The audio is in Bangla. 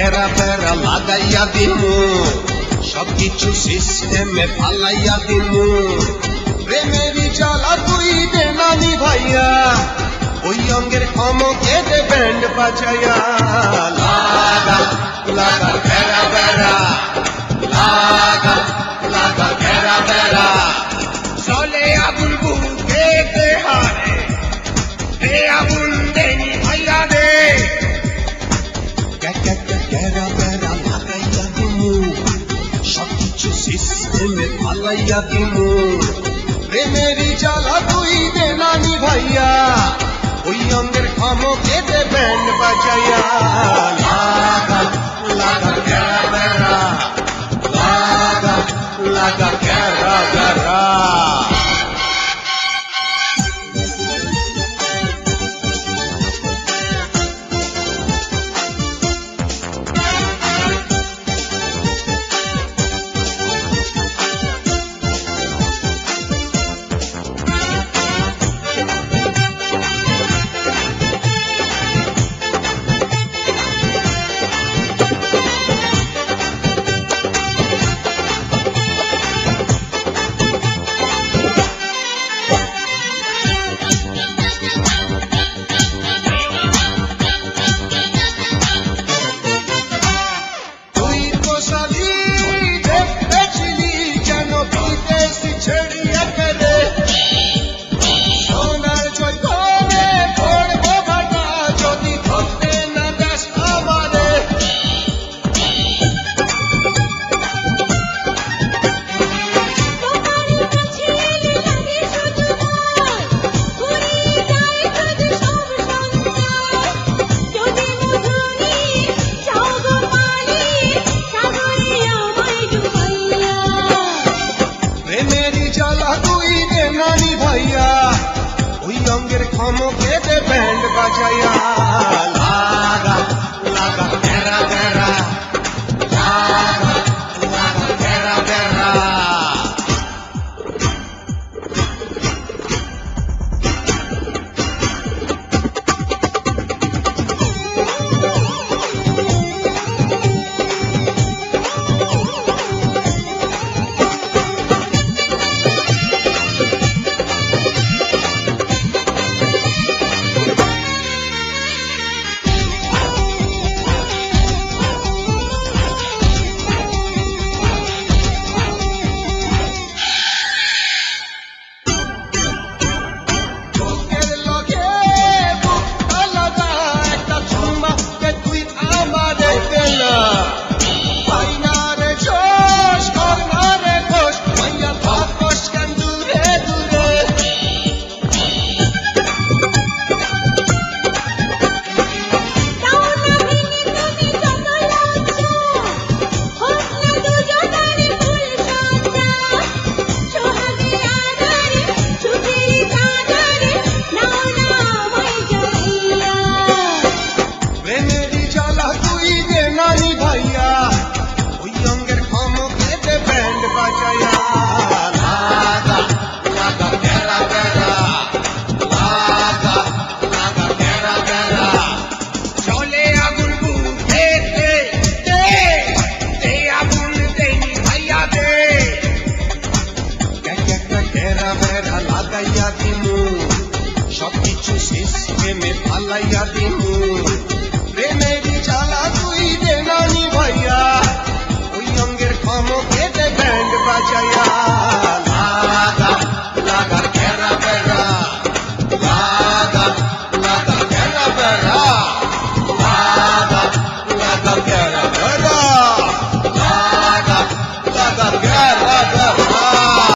ঘেরা বেড়া লাগাইয়া দিমু, সবকিছু সিস্টেমে ফালাইয়া দিমু। প্রেমেরই জ্বালা তুই দে নানি ভাইয়া, ওই অঙ্গের ক্ষমকে দে ব্যান্ড বাজাইয়া। লাগা লাগা ঘেরা বেড়া, লাগা লাগা ঘেরা বেড়া, চলে আগুন বুকে দে হারে, দে আগুন দেনি ভাইয়া দে। ঘেরা বেড়া লাগাইয়া দিমু, সবকিছু সিস্টেমে ফালাইয়া দিমু। প্রেমেরই জ্বালা তুই দে নানি ভাইয়া, ওই অঙ্গের ক্ষমকে দে ব্যান্ড বাজাইয়া। লাগা লাগা ঘেরা বেড়া, লাগা লাগা ঘেরা বেড়া। নানি ভাইয়া, ওই অঙ্গের ক্ষমকে দে ব্যান্ড বাজাইয়া। লাগা লাগা ঘেরা বেড়া, লাগা লাগা ঘেরা বেড়া। নানি ভাইয়া, ওই অঙ্গের ক্ষমকে দে ব্যান্ড বাজাইয়া। লাগা লাগা ঘেরা বেড়া, লাগা লাগা ঘেরা বেড়া, চলে আগুন বুকে দে, দে দে আগুন দেনি ভাইয়া দে। ঘেরা বেড়া লাগাইয়া দিমু, সবকিছু সিস্টেমে ফালাইয়া দিমু। প্রেমেরই জ্বালা তুই দে নানি ভাইয়া, ওই অঙ্গের ক্ষমকে দে ব্যান্ড বাজাইয়া।